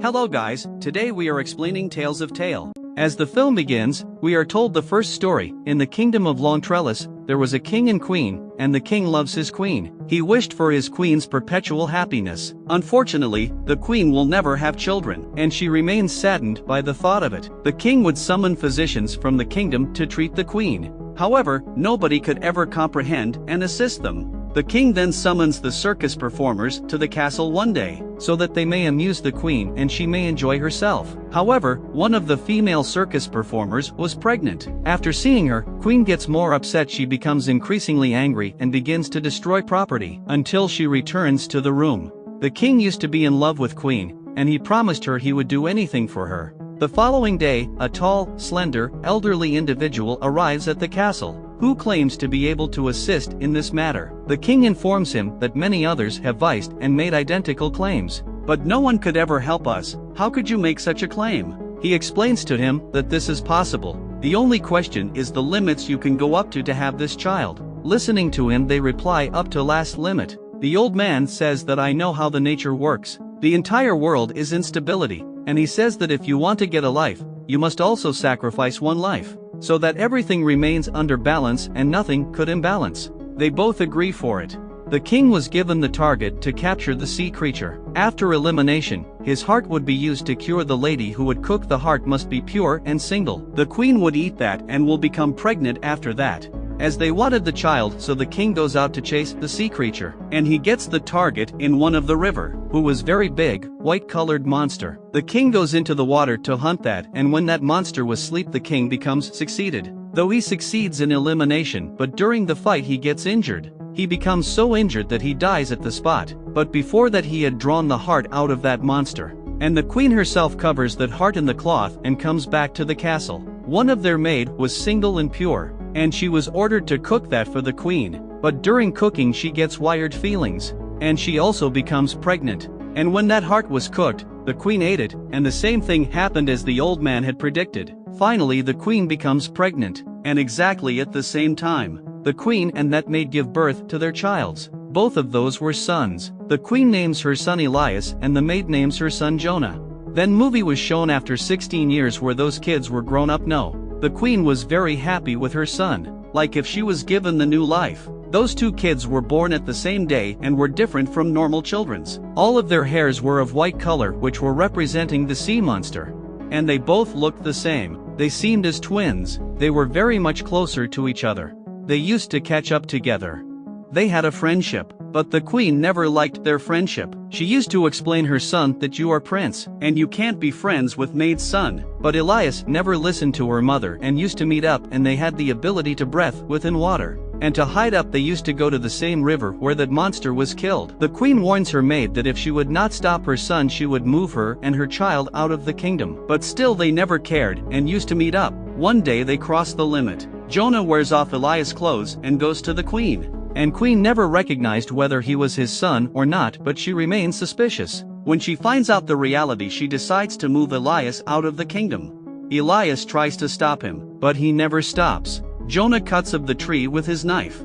Hello guys, today we are explaining Tales of Tale. As the film begins, we are told the first story. In the kingdom of Long Trellis, there was a king and queen, and the king loves his queen. He wished for his queen's perpetual happiness. Unfortunately, the queen will never have children, and she remains saddened by the thought of it. The king would summon physicians from the kingdom to treat the queen. However, nobody could ever comprehend and assist them. The king then summons the circus performers to the castle one day, so that they may amuse the queen and she may enjoy herself. However, one of the female circus performers was pregnant. After seeing her, Queen gets more upset. She becomes increasingly angry and begins to destroy property, until she returns to the room. The king used to be in love with Queen, and he promised her he would do anything for her. The following day, a tall, slender, elderly individual arrives at the castle, who claims to be able to assist in this matter. The king informs him that many others have voiced and made identical claims. But no one could ever help us. How could you make such a claim? He explains to him that this is possible. The only question is the limits you can go up to have this child. Listening to him, they reply up to last limit. The old man says that I know how the nature works. The entire world is instability, and he says that if you want to get a life, you must also sacrifice one life, so that everything remains under balance and nothing could imbalance. They both agree for it. The king was given the target to capture the sea creature. After elimination, his heart would be used to cure the lady who would cook. The heart must be pure and single. The queen would eat that and will become pregnant after that. As they wanted the child, so the king goes out to chase the sea creature, and he gets the target in one of the river, who was very big, white-colored monster. The king goes into the water to hunt that, and when that monster was asleep, the king becomes succeeded. Though he succeeds in elimination, but during the fight he gets injured. He becomes so injured that he dies at the spot. But before that he had drawn the heart out of that monster. And the queen herself covers that heart in the cloth and comes back to the castle. One of their maid was single and pure, and she was ordered to cook that for the queen. But during cooking she gets wired feelings, and she also becomes pregnant. And when that heart was cooked, the queen ate it, and the same thing happened as the old man had predicted. Finally the queen becomes pregnant, and exactly at the same time, the queen and that maid give birth to their childs. Both of those were sons. The queen names her son Elias and the maid names her son Jonah. Then movie was shown after 16 years where those kids were grown up. No. The queen was very happy with her son, like if she was given the new life. Those two kids were born at the same day and were different from normal children's. All of their hairs were of white color, which were representing the sea monster. And they both looked the same. They seemed as twins. They were very much closer to each other. They used to catch up together. They had a friendship, but the queen never liked their friendship. She used to explain her son that you are prince, and you can't be friends with maid's son. But Elias never listened to her mother and used to meet up, and they had the ability to breathe within water. And to hide up they used to go to the same river where that monster was killed. The queen warns her maid that if she would not stop her son she would move her and her child out of the kingdom. But still they never cared and used to meet up. One day they crossed the limit. Jonah wears off Elias' clothes and goes to the queen. And queen never recognized whether he was his son or not, but she remains suspicious. When she finds out the reality she decides to move Elias out of the kingdom. Elias tries to stop him, but he never stops. Jonah cuts of the tree with his knife.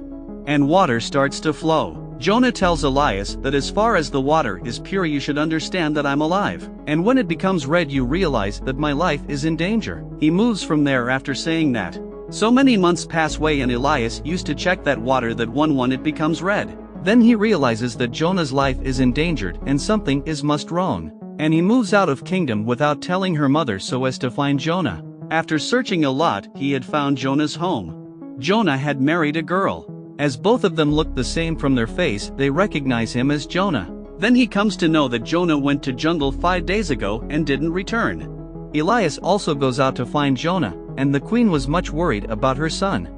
And water starts to flow. Jonah tells Elias that as far as the water is pure you should understand that I'm alive. And when it becomes red you realize that my life is in danger. He moves from there after saying that. So many months pass away and Elias used to check that water that when it becomes red. Then he realizes that Jonah's life is endangered and something is must wrong. And he moves out of kingdom without telling her mother so as to find Jonah. After searching a lot he had found Jonah's home. Jonah had married a girl. As both of them looked the same from their face they recognize him as Jonah. Then he comes to know that Jonah went to jungle 5 days ago and didn't return. Elias also goes out to find Jonah, and the queen was much worried about her son.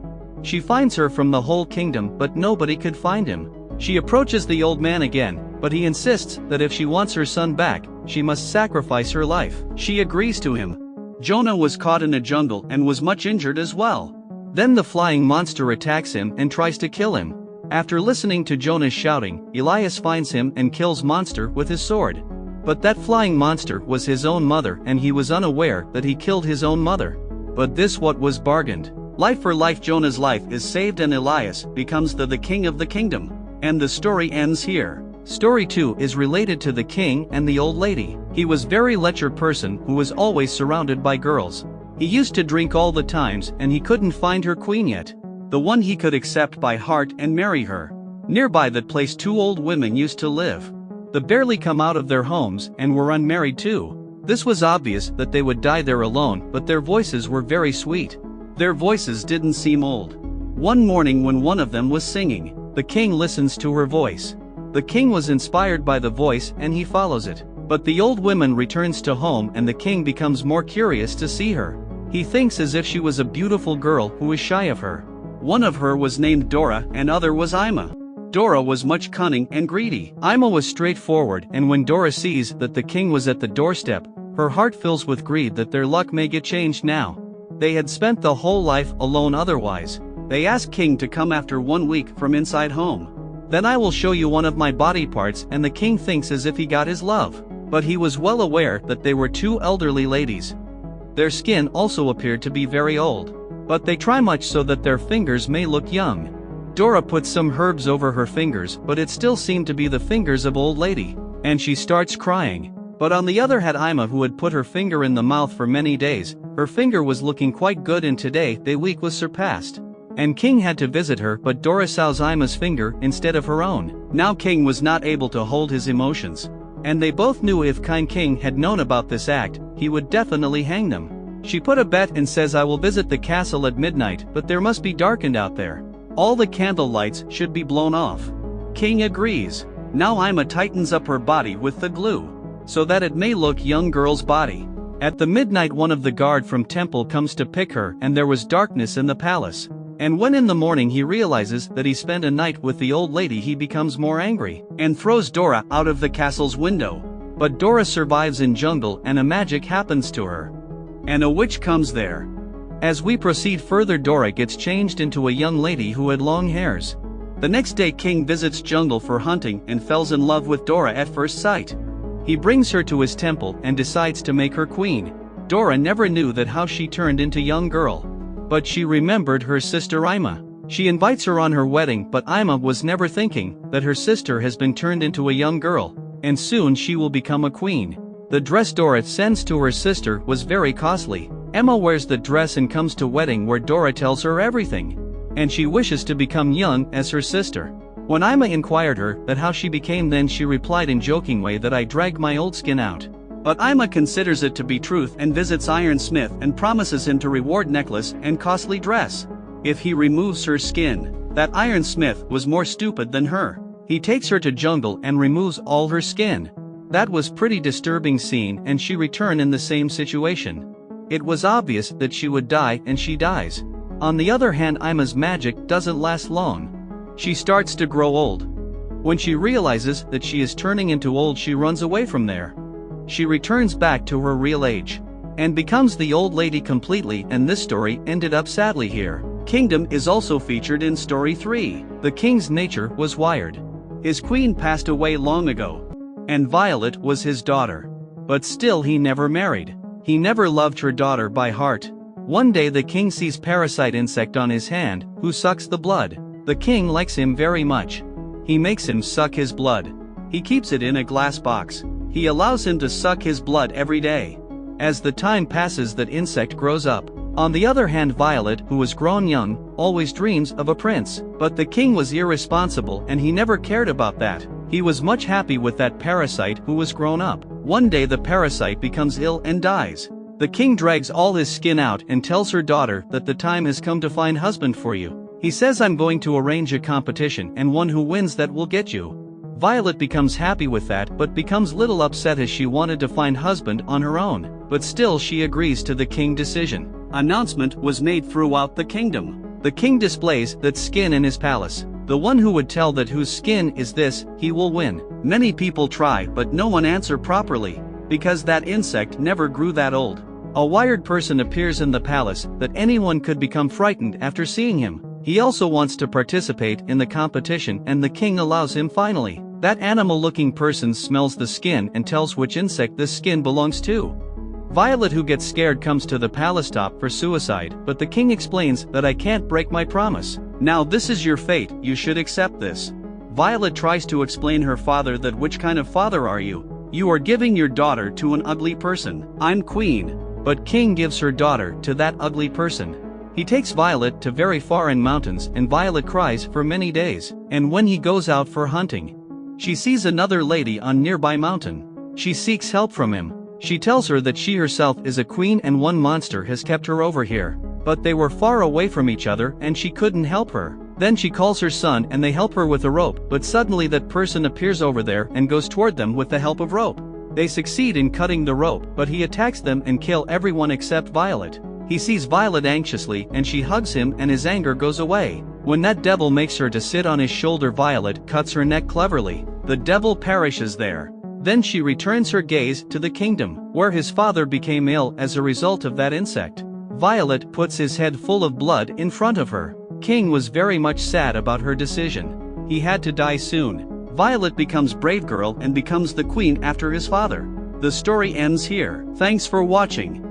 She finds her from the whole kingdom but nobody could find him. She approaches the old man again, but he insists that if she wants her son back, she must sacrifice her life. She agrees to him. Jonah was caught in a jungle and was much injured as well. Then the flying monster attacks him and tries to kill him. After listening to Jonah's shouting, Elias finds him and kills monster with his sword. But that flying monster was his own mother and he was unaware that he killed his own mother. But this what was bargained. Life for life. Jonah's life is saved and Elias becomes the king of the kingdom. And the story ends here. Story 2 is related to the king and the old lady. He was very lecher person who was always surrounded by girls. He used to drink all the times and he couldn't find her queen yet. The one he could accept by heart and marry her. Nearby that place 2 old women used to live. They barely come out of their homes and were unmarried too. This was obvious that they would die there alone, but their voices were very sweet. Their voices didn't seem old. One morning when one of them was singing, the king listens to her voice. The king was inspired by the voice and he follows it. But the old woman returns to home and the king becomes more curious to see her. He thinks as if she was a beautiful girl who is shy of her. One of her was named Dora and other was Ima. Dora was much cunning and greedy. Ima was straightforward, and when Dora sees that the king was at the doorstep, her heart fills with greed that their luck may get changed now. They had spent the whole life alone otherwise. They ask king to come after 1 week from inside home. Then I will show you one of my body parts, and the king thinks as if he got his love. But he was well aware that they were 2 elderly ladies. Their skin also appeared to be very old. But they try much so that their fingers may look young. Dora puts some herbs over her fingers, but it still seemed to be the fingers of old lady. And she starts crying. But on the other hand Ima, who had put her finger in the mouth for many days, her finger was looking quite good, and today the week was surpassed. And king had to visit her, but Dora saws Ima's finger instead of her own. Now king was not able to hold his emotions. And they both knew if kind king had known about this act, he would definitely hang them. She put a bet and says, I will visit the castle at midnight, but there must be darkened out there. All the candle lights should be blown off. King agrees. Now Ima tightens up her body with the glue, so that it may look young girl's body. At the midnight one of the guard from temple comes to pick her, and there was darkness in the palace. And when in the morning he realizes that he spent a night with the old lady, he becomes more angry, and throws Dora out of the castle's window. But Dora survives in jungle and a magic happens to her. And a witch comes there. As we proceed further, Dora gets changed into a young lady who had long hairs. The next day king visits jungle for hunting and falls in love with Dora at first sight. He brings her to his temple and decides to make her queen. Dora never knew that how she turned into young girl. But she remembered her sister Ima. She invites her on her wedding, but Ima was never thinking that her sister has been turned into a young girl, and soon she will become a queen. The dress Dora sends to her sister was very costly. Emma wears the dress and comes to wedding where Dora tells her everything. And she wishes to become young as her sister. When Ima inquired her that how she became, then she replied in joking way that I dragged my old skin out. But Ima considers it to be truth and visits Iron Smith and promises him to reward necklace and costly dress if he removes her skin. That Iron Smith was more stupid than her. He takes her to jungle and removes all her skin. That was pretty disturbing scene, and she returned in the same situation. It was obvious that she would die, and she dies. On the other hand, Ima's magic doesn't last long. She starts to grow old. When she realizes that she is turning into old, she runs away from there. She returns back to her real age and becomes the old lady completely, and this story ended up sadly here. Kingdom is also featured in story 3. The king's nature was wired. His queen passed away long ago, and Violet was his daughter. But still he never married. He never loved her daughter by heart. One day the king sees parasite insect on his hand, who sucks the blood. The king likes him very much. He makes him suck his blood. He keeps it in a glass box. He allows him to suck his blood every day. As the time passes, that insect grows up. On the other hand, Violet, who was grown young, always dreams of a prince. But the king was irresponsible and he never cared about that. He was much happy with that parasite who was grown up. One day the parasite becomes ill and dies. The king drags all his skin out and tells her daughter that the time has come to find husband for you. He says, I'm going to arrange a competition, and one who wins that will get you. Violet becomes happy with that, but becomes little upset as she wanted to find husband on her own. But still she agrees to the king decision. Announcement was made throughout the kingdom. The king displays that skin in his palace. The one who would tell that whose skin is this, he will win. Many people try, but no one answer properly, because that insect never grew that old. A wired person appears in the palace that anyone could become frightened after seeing him. He also wants to participate in the competition, and the king allows him finally. That animal-looking person smells the skin and tells which insect this skin belongs to. Violet, who gets scared, comes to the palace top for suicide, but the king explains that I can't break my promise. Now this is your fate, you should accept this. Violet tries to explain her father that which kind of father are you? You are giving your daughter to an ugly person. I'm queen. But king gives her daughter to that ugly person. He takes Violet to very far in mountains and Violet cries for many days. And when he goes out for hunting, she sees another lady on nearby mountain. She seeks help from him. She tells her that she herself is a queen and one monster has kept her over here. But they were far away from each other and she couldn't help her. Then she calls her son and they help her with a rope, but suddenly that person appears over there and goes toward them with the help of rope. They succeed in cutting the rope, but he attacks them and kills everyone except Violet. He sees Violet anxiously and she hugs him and his anger goes away. When that devil makes her to sit on his shoulder, Violet cuts her neck cleverly. The devil perishes there. Then she returns her gaze to the kingdom, where his father became ill as a result of that insect. Violet puts his head full of blood in front of her. King was very much sad about her decision. He had to die soon. Violet becomes brave girl and becomes the queen after his father. The story ends here. Thanks for watching.